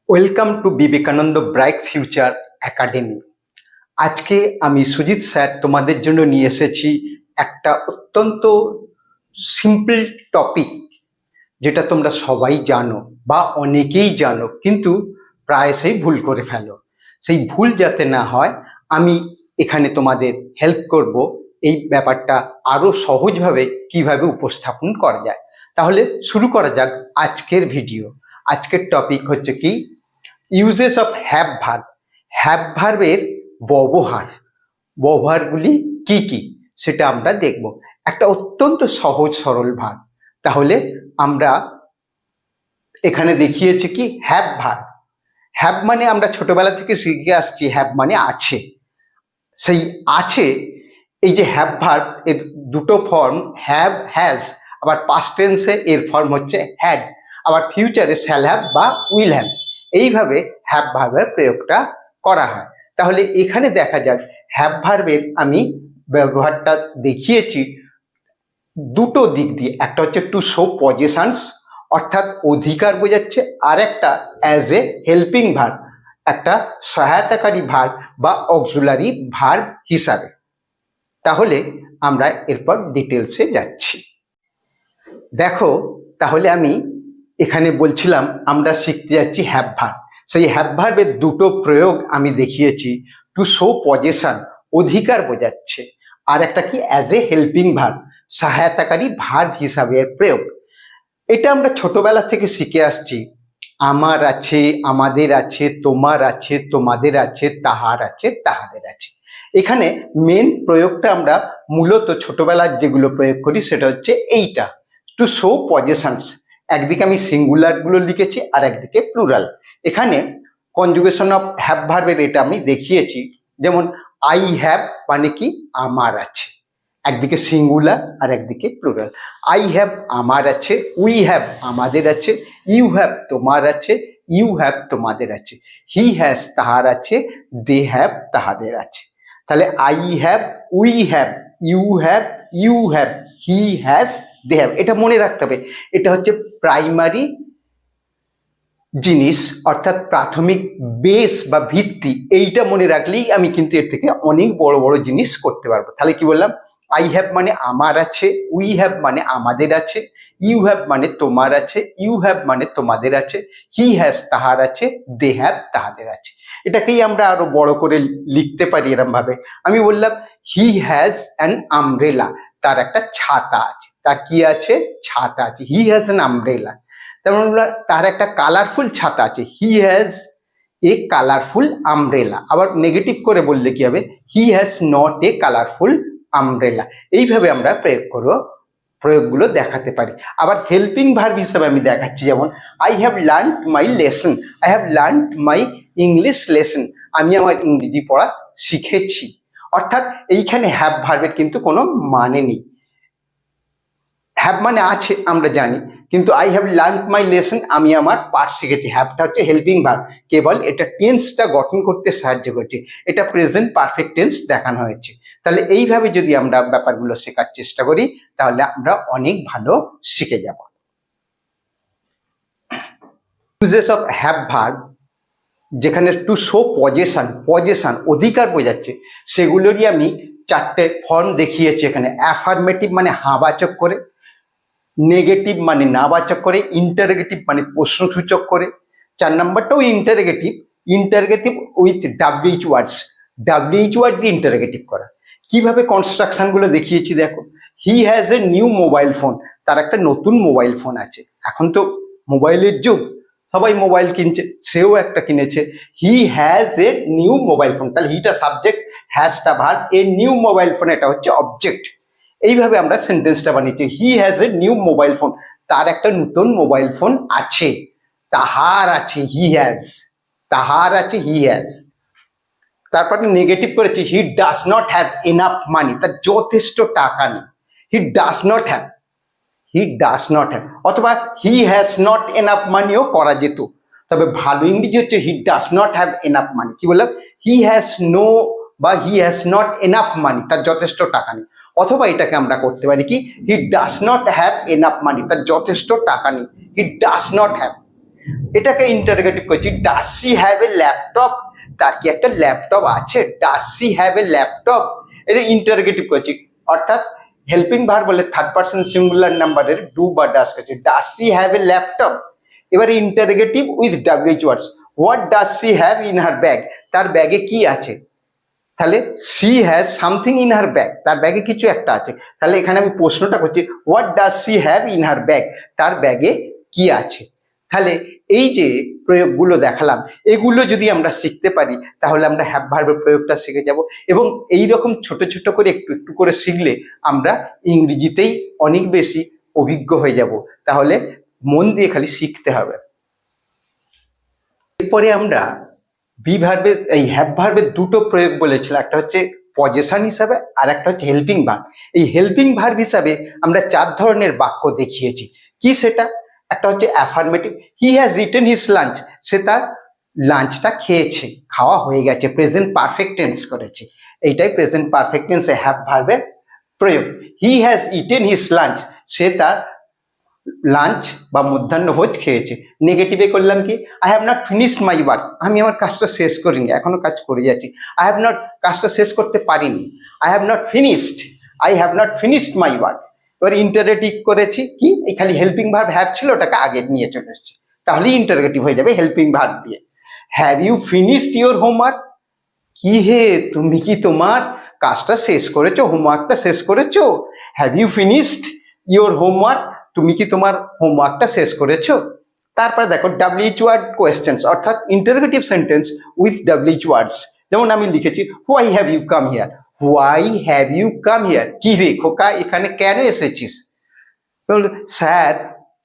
Welcome to Vivekananda bright future academy. আজকে আমি Sujit sir তোমাদের জন্য নিয়ে এসেছি একটা অত্যন্ত সিম্পল টপিক, যেটা তোমরা সবাই জানো বা অনেকেই জানো, কিন্তু প্রায়শই ভুল করে ফেলো। সেই ভুল যাতে না হয়, আমি এখানে তোমাদের হেল্প করব এই ব্যাপারটা আরো সহজভাবে কিভাবে উপস্থাপন করা যায়। তাহলে শুরু করা যাক আজকের ভিডিও। আজকের টপিক হচ্ছে কি, uses of have verb. Have ভার্বের ব্যবহারগুলি কি কি সেটা আমরা দেখব। একটা অত্যন্ত সহজ সরল ভার্ব। তাহলে আমরা এখানে দেখিয়েছি কি, হ্যাভ ভার্ব। হ্যাভ মানে আমরা ছোটবেলা থেকে শিখে আসছি, হ্যাভ মানে আছে। সেই আছে, এই যে হ্যাভ ভার্ব এর দুটো ফর্ম, হ্যাভ, হ্যাজ। আবার পাস্ট টেন্সে এর ফর্ম হচ্ছে হ্যাড, আবার ফিউচারে শ্যাল হ্যাভ বা উইল হ্যাভ। এইভাবে হ্যাভ ভার্বের প্রয়োগটা করা হয়। তাহলে এখানে দেখা যাক হ্যাভ ভার্বের আমি ব্যবহারটা দেখিয়েছি দুটো দিক দিয়ে। একটা হচ্ছে টু শো পজেশনস, অর্থাৎ অধিকার বোঝাচ্ছে, আর একটা অ্যাজ এ হেল্পিং ভার্ব, একটা সহায়তাকারী ভার্ব বা অক্সিলারি ভার্ব হিসাবে। তাহলে আমরা এরপর ডিটেলসে যাচ্ছি। দেখো, তাহলে আমি এখানে বলছিলাম আমরা শিখতে যাচ্ছি হ্যাভ ভার্ব। সেই হ্যাভ ভার্বের দুটো প্রয়োগ আমি দেখিয়েছি। টু শো পজেশন, অধিকার বোঝাচ্ছে, আর একটা কি, অ্যাজ এ হেল্পিং ভার্ব, সহায়তাকারী ভার্ব হিসাবে প্রয়োগ। এটা আমরা ছোটবেলা থেকে শিখে আসছি। আমার আছে, আমাদের আছে, তোমার আছে, তোমাদের আছে, তাহার আছে, তাহাদের আছে। এখানে মেন প্রয়োগটা আমরা মূলত ছোটবেলার যেগুলো প্রয়োগ করি সেটা হচ্ছে এইটা, টু শো পজেশনস। একদিকে আমি সিঙ্গুলার গুলো লিখেছি আর একদিকে প্লুরাল। এখানে কনজুগেশন অফ হ্যাভ ভার্বের এটা আমি দেখিয়েছি। যেমন আই হ্যাভ মানে কি, আমার আছে, একদিকে সিঙ্গুলার আর একদিকে প্লুরাল। আই হ্যাভ আমার আছে, উই হ্যাভ আমাদের আছে, ইউ হ্যাভ তোমার আছে, ইউ হ্যাভ তোমাদের আছে, হি হ্যাজ তাহার আছে, দে হ্যাভ তাহাদের আছে। তাহলে I have, we have, you have, he has, they have. এটা মনে রাখতে হবে, এটা হচ্ছে প্রাইমারি জিনিস, অর্থাৎ প্রাথমিক বেস বা ভিত্তি। এইটা মনে রাখলেই আমি কিন্তু এর থেকে অনেক বড় বড় জিনিস করতে পারবো। তাহলে কি বললাম, আই হ্যাভ মানে আমার আছে, উই হ্যাভ মানে আমাদের আছে, ইউ হ্যাভ মানে তোমার আছে, ইউ হ্যাভ মানে তোমাদের আছে, হি হ্যাজ তাহার আছে, দে হ্যাভ তাহাদের আছে। এটাকেই আমরা আরো বড় করে লিখতে পারি এরম ভাবে। আমি বললাম হি হ্যাজ অ্যান আমব্রেলা, তার একটা ছাতা আছে। তার কি আছে, ছাতা আছে। হি হ্যাজ অ্যান আমব্রেলা, তেমন তার একটা কালারফুল ছাতা আছে। হি হ্যাজ এ কালারফুল আমব্রেলা। আবার নেগেটিভ করে বললে কি হবে, he has not a colourful umbrella. এইভাবে আমরা প্রয়োগগুলো দেখাতে পারি। আবার হেল্পিং ভার্ব হিসেবে আমি দেখাচ্ছি, যেমন I have learn my lesson, I have learn my English lesson, আমি আমার ইংরেজি পড়া শিখেছি। অর্থাৎ এইখানে হ্যাভ ভার্বের কিন্তু কোনো মানে নেই। হ্যাভ মানে আছে আমরা জানি, কিন্তু I have learn my lesson, আমি আমার পাঠ শিখেছি। হ্যাভটা হচ্ছে হেল্পিং ভার্ব, কেবল এটা টেন্সটা গঠন করতে সাহায্য করছে। এটা প্রেজেন্ট পারফেক্ট টেন্স দেখানো হয়েছে। তাহলে এইভাবে যদি আমরা ব্যাপারগুলো শেখার চেষ্টা করি, তাহলে আমরা অনেক ভালো শিখে যাব। ইউজেস অফ হ্যাভ ভার্ব, যেখানে টু শো পজেশন অধিকার বোঝাচ্ছে, সেগুলোরই আমি চারটে ফর্ম দেখিয়েছি এখানে। অ্যাফার্মেটিভ মানে হাবাচক করে, নেগেটিভ মানে নাবাচক করে, ইন্টারগেটিভ মানে প্রশ্নসূচক করে, 4 নম্বরটাও ইন্টারগেটিভ উইথ ডাব্লিউএইচ ওয়ার্ডস দিয়ে ইন্টারগেটিভ করা। কিভাবে কনস্ট্রাকশন গুলো দেখিয়েছি দেখো। হি has a new mobile phone, তার একটা নতুন মোবাইল ফোন আছে। এখন তো মোবাইলের যুগ, সবাই মোবাইল কিনছে, সেও একটা কিনেছে। He has a new mobile phone, তাহলে হিটা সাবজেক্ট, হ্যাজটা verb, a new mobile phone এটা হচ্ছে অবজেক্ট। এইভাবে আমরা সেন্টেন্সটা বানিয়েছি। He has a new mobile phone, তার একটা নতুন মোবাইল ফোন আছে। তাহার আছে, হি হ্যাজ, তাহার আছে, হি হ্যাজ। তারপরে নেগেটিভ করেছি, হি does not have enough money, তার যথেষ্ট টাকা নেই। হি ডাজ নট হ্যাভ, অথবা হি হ্যাজ নট এনাফ মানিও করা যেত, তবে ভালো ইংরেজি হচ্ছে হি ডাজ নট হ্যাভ এনাফ মানি। কি বললাম, হি হ্যাজ নো বা he has not enough money, তার যথেষ্ট টাকা নেই। অথবা এটাকে আমরা করতে পারি কি, he does not have enough money, তার যথেষ্ট টাকা নেই, হি ডাজ নট হ্যাভ। এটাকে ইন্টারোগেটিভ করছি, does she have a laptop, তার কি একটা ল্যাপটপ আছে, does she have a laptop, এটা ইন্টারোগেটিভ করছি। অর্থাৎ হেল্পিং ভার্ব বলে থার্ড পারসন সিঙ্গুলার নাম্বারের ডু বা ডাজ করছে, does she have a laptop. এবারে interrogative with WH words, what does she have in her bag, তার ব্যাগে কি আছে, তাহলে she has something in her bag, তার ব্যাগে কিছু একটা আছে। তাহলে এখানে আমি প্রশ্নটা করছি, what does she have in her bag, তার ব্যাগে কি আছে। তাহলে এই যে প্রয়োগগুলো দেখালাম, এগুলো যদি আমরা শিখতে পারি তাহলে আমরা হ্যাভ ভার্বের প্রয়োগটা শিখে যাব, এবং এই রকম ছোট ছোট করে একটু একটু করে শিখলে আমরা ইংরেজিতেই অনেক বেশি অভিজ্ঞ হয়ে যাব। তাহলে মন দিয়ে খালি শিখতে হবে। এরপরে আমরা বি ভার্বের এই হ্যাভ ভার্বের দুটো প্রয়োগ বলেছিলাম, একটা হচ্ছে পজেশন হিসাবে আর একটা হচ্ছে হেল্পিং ভার্ব। এই হেল্পিং ভার্ব হিসাবে আমরা 4 ধরনের বাক্য দেখিয়েছি। কি সেটা? একটা হচ্ছে affirmative, he has eaten his lunch, সে তার লাঞ্চটা খেয়েছে, খাওয়া হয়ে গেছে, প্রেজেন্ট পারফেক্ট টেন্স করেছে, এইটাই প্রেজেন্ট পারফেক্ট টেন্সে হ্যাভ ভার্বের প্রয়োগ। He has eaten his lunch, সে তার লাঞ্চ বা মধ্যাহ্নভোজ খেয়েছে। নেগেটিভে করলাম কি, I have not finished my work, আমি আমার কাজটা শেষ করিনি, এখনো কাজ করে যাচ্ছি। আই হ্যাভ নট, কাজটা শেষ করতে পারিনি। I have not finished, I have not finished my work. এবার ইন্টারোগেটিভ করেছি কি, এই খালি হেল্পিং ভার্ব হ্যাভ ছিল, ওটাকে আগে নিয়ে চলে এসেছি, তাহলে ইন্টারোগেটিভ হয়ে যাবে হেল্পিং ভার্ব দিয়ে। Have you finished your homework, কি হে, তুমি কি তোমার কাজটা শেষ করেছো, হোমওয়ার্কটা শেষ করেছো। Have you finished your homework, তুমি কি তোমার হোমওয়ার্কটা শেষ করেছো। তারপরে দেখো ডাব্লিউএইচ ওয়ার্ড কোয়েশ্চেন্স, অর্থাৎ interrogative sentence with WH words. যেমন আমি লিখেছি, why have you come here, why have you come here, কি রে খোকা এখানে কেন এসেছিস। Sir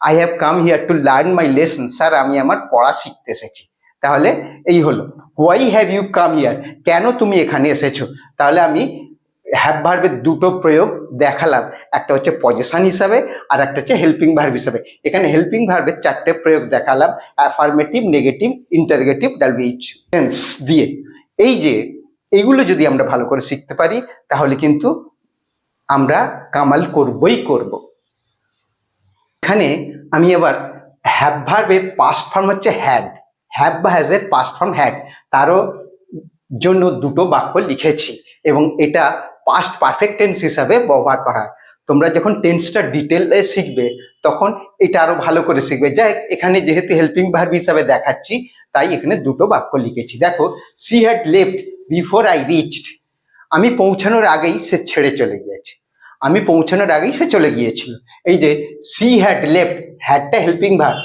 I have come here to learn my lesson, sir আমি আমার পড়া শিখতে এসেছি। তাহলে এই হলো why have you come here, কেন তুমি এখানে এসেছো। তাহলে আমি হ্যাভ ভার্বের দুটো প্রয়োগ দেখালাম, একটা হচ্ছে পজেশন হিসাবে আর একটা হচ্ছে হেল্পিং ভার্ব হিসাবে। এখানে হেল্পিং ভার্বের 4টে প্রয়োগ দেখালাম, affirmative, negative, interrogative, W H tense দিয়ে। এই যে এইগুলো যদি আমরা ভালো করে শিখতে পারি তাহলে কিন্তু আমরা কামাল করবই করব। এখানে আমি আবার হ্যাভ ভার্বের পাস্ট ফর্ম হচ্ছে হ্যাড, হ্যাভ বা হ্যাজ এর পাস্ট ফর্ম হ্যাড, তারও জন্য দুটো বাক্য লিখেছি এবং এটা পাস্ট পারফেক্ট টেন্স হিসাবে ব্যবহার করা হয়। তোমরা যখন টেন্সটা ডিটেলে শিখবে তখন এটা আরো ভালো করে শিখবে। যাই এখানে যেহেতু হেল্পিং ভার্ব হিসাবে দেখাচ্ছি তাই এখানে দুটো বাক্য লিখেছি। দেখো, C had left before I reached, আমি পৌঁছানোর আগেই সে ছেড়ে চলে গিয়েছে, আমি পৌঁছানোর আগেই সে চলে গিয়েছিল। এই যে সি হ্যাড লেফট, হ্যাডটা হেল্পিং ভার্ব,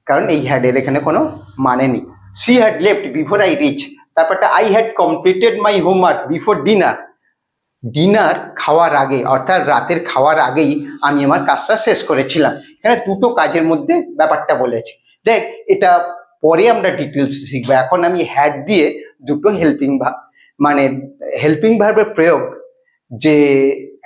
কারণ এই হ্যাডের এখানে কোনো মানে নেই। She had left before I reach, তারপরটা I had completed my homework before dinner, dinner খাওয়ার আগে অর্থাৎ রাতের খাওয়ার আগেই আমি আমার কাজটা শেষ করেছিলাম। এখানে দুটো কাজের মধ্যে ব্যাপারটা বলেছি। দেখ এটা পরে আমরা ডিটেলস শিখবো, এখন আমি হ্যাড দিয়ে দুটো হেল্পিং ভার্ব মানে হেল্পিং ভার্বের প্রয়োগ যে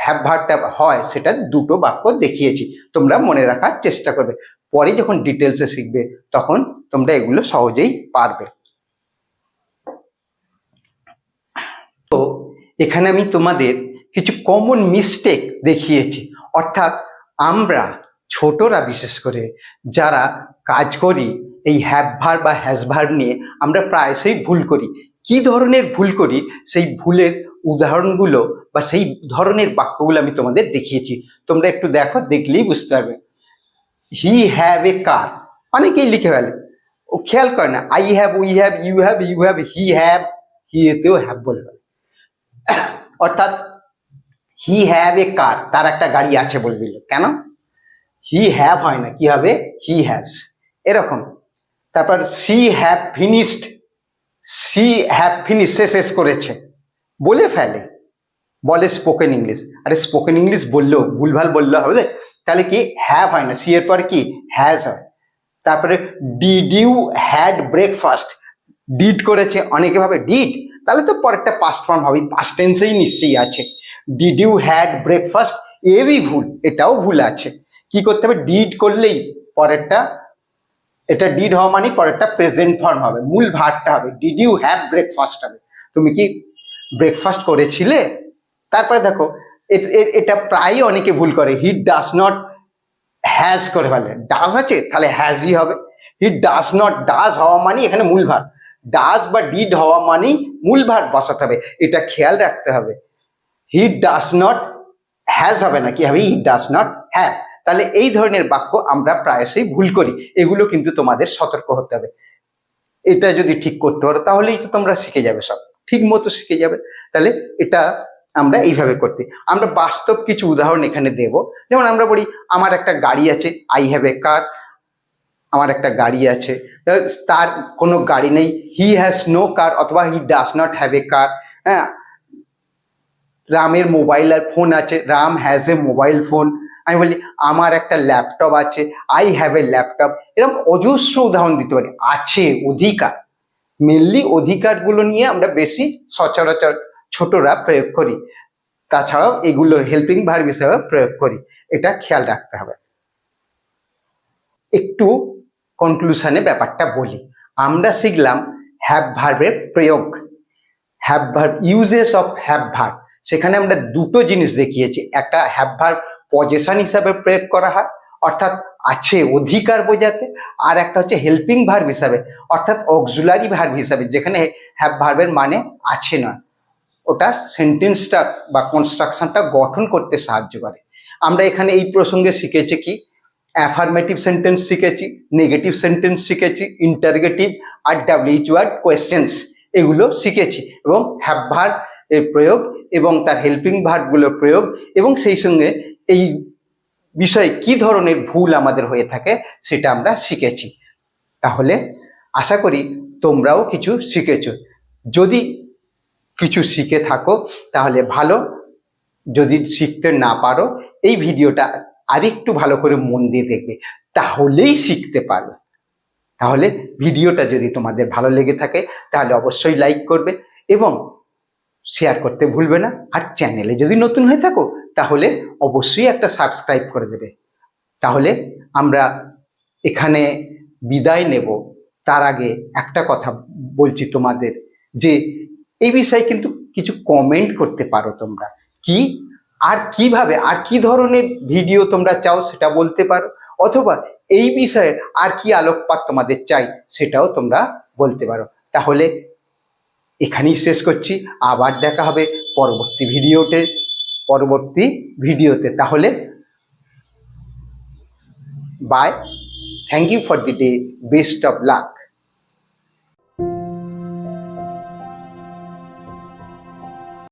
হ্যাভ ভার্বটা হয় সেটা দুটো বাক্য দেখিয়েছি, তোমরা মনে রাখার চেষ্টা করবে। পরে যখন ডিটেলসে শিখবে তখন তোমরা এগুলো সহজেই পারবে। তো এখানে আমি তোমাদের কিছু কমন মিস্টেক দেখিয়েছি, অর্থাৎ আমরা ছোটরা বিশেষ করে যারা কাজ করি এই হ্যাভ ভার্ব বা হ্যাজ ভার্ব নিয়ে আমরা প্রায়শই ভুল করি। কি ধরনের ভুল করি সেই ভুলের উদাহরণগুলো বা সেই ধরনের বাক্যগুলো আমি তোমাদের দেখিয়েছি, তোমরা একটু দেখো, দেখলেই বুঝতে পারবে। হি হ্যাভ এ কার, অনেকেই লিখে ফেলে, ও খেয়াল করে না, I have, we have, you have, you have, he have, he এতেও হ্যাভ বলে ফেলে। অর্থাৎ হি হ্যাভ এ কার, তার একটা গাড়ি আছে বলে দিল, কেন হি হ্যাভ হয় না, কি হবে হি হ্যাজ, এরকম। তারপর she have finished, she have finish, সে শেষ করেছে বলে ফেলে, বলে স্পোকেন ইংলিশ। আরে স্পোকেন ইংলিশ বললেও ভুলভাল বললে হবে, তাহলে কি হ্যাভ হয় না, সি এর পর কি হ্যাজ হয়। তারপরে did you had breakfast, did করেছে, অনেকে ভাবে ডিড, তাহলে তো পরেরটা পাস্ট ফর্ম হবে, পাস্ট টেন্সেই নিশ্চয়ই আছে। ডিড ইউ হ্যাড ব্রেকফাস্ট, এবি ভুল, এটাও ভুল আছে। কি করতে হবে, ডিড করলেই পরেরটা, এটা ডিড হওয়া মানে পরেরটা প্রেজেন্ট ফর্ম হবে, মূল ভার্বটা হবে, ডিড ইউ হ্যাভ ব্রেকফাস্ট হবে, তুমি কি ব্রেকফাস্ট করেছিলে। তারপরে দেখো এটা প্রায় অনেকে ভুল করে, হি ডাজ নট হ্যাজ করে ফেলে, ডাজ আছে তাহলে হ্যাজই হবে। হি হি ডাজ নট, ডাজ হওয়া মানে এখানে মূল ভার্ব, ডাজ বা ডিড হওয়া মানেই মূল ভার্ব বসাতে হবে, এটা খেয়াল রাখতে হবে। হি ডাজ নট হ্যাজ হবে না, কি হবে? হি ডাজ নট হ্যাভ। তাহলে এই ধরনের বাক্য আমরা প্রায়শই ভুল করি, এগুলো কিন্তু তোমাদের সতর্ক হতে হবে। এটা যদি ঠিক করতে পারো তাহলেই তো তোমরা শিখে যাবে, সব ঠিক মতো শিখে যাবে। তাহলে এটা আমরা এইভাবে করতে, আমরা বাস্তব কিছু উদাহরণ এখানে দেব। যেমন আমরা বলি আমার একটা গাড়ি আছে, আই হ্যাভ এ কার, আমার একটা গাড়ি আছে, তার কোনো গাড়ি নেই, হি হ্যাজ নো কার, অথবা he does not have a car. হ্যাঁ, রামের মোবাইল আর ফোন আছে, Ram has a mobile phone. আমি বলি আমার একটা ল্যাপটপ আছে, আই হ্যাভ এ ল্যাপটপ। এরকম অজস্র উদাহরণ দিতে পারি। আছে, অধিকার, মেনলি অধিকারগুলো নিয়ে আমরা বেশি সচরাচর ছোটরা প্রয়োগ করি, তাছাড়াও এগুলো হেল্পিং ভার্ব হিসেবে প্রয়োগ করি, এটা খেয়াল রাখতে হবে। একটু কনক্লুশনে ব্যাপারটা বলি। আমরা শিখলাম হ্যাভ ভার্বের প্রয়োগ, have verb, uses of have verb. সেখানে আমরা দুটো জিনিস দেখিয়েছি, একটা হ্যাভ ভার্ব পজেশন হিসাবে প্রয়োগ করা হয়, অর্থাৎ আছে, অধিকার বোঝাতে, আর একটা হচ্ছে হেল্পিং ভার্ব হিসাবে, অর্থাৎ অক্সিলারি ভার্ব হিসাবে, যেখানে হ্যাভ ভার্বের মানে আছে নয়, ওটা সেন্টেন্সটা বা কনস্ট্রাকশনটা গঠন করতে সাহায্য করে। আমরা এখানে এই প্রসঙ্গে শিখেছি কি, অ্যাফার্মেটিভ সেন্টেন্স শিখেছি, নেগেটিভ সেন্টেন্স শিখেছি, ইন্টারগেটিভ আর ডাব্লিউএইচ ওয়ার্ড কোয়েশ্চেন্স এগুলো শিখেছি, এবং হ্যাভ ভার্ব এর প্রয়োগ এবং তার হেল্পিং ভার্বগুলোর প্রয়োগ, এবং সেই সঙ্গে এই বিষয়ে কি ধরনের ভুল আমাদের হয়ে থাকে সেটা আমরা শিখেছি। তাহলে আশা করি তোমরাও কিছু শিখেছো। যদি কিছু শিখে থাকো তাহলে ভালো, যদি শিখতে না পারো এই ভিডিওটা আরেকটু ভালো করে মন দিয়ে দেখবে, তাহলেই শিখতে পারবে। তাহলে ভিডিওটা যদি তোমাদের ভালো লেগে থাকে তাহলে অবশ্যই লাইক করবে এবং শেয়ার করতে ভুলবে না। আর চ্যানেলে যদি নতুন হয়ে থাকো তাহলে অবশ্যই একটা সাবস্ক্রাইব করে দেবে। তাহলে আমরা এখানে বিদায় নেব, তার আগে একটা কথা বলছি তোমাদের, যে এই বিষয়ে কিন্তু কিছু কমেন্ট করতে পারো তোমরা, কি আর কিভাবে আর কি ধরনের ভিডিও তোমরা চাও সেটা বলতে পারো, অথবা এই বিষয়ে আর কি আলোকপাত তোমাদের চাই সেটাও তোমরা বলতে পারো। তাহলে এখানেই শেষ করছি, আবার দেখা হবে পরবর্তী ভিডিওতে। তাহলে bye, thank you for the day, best of lakh.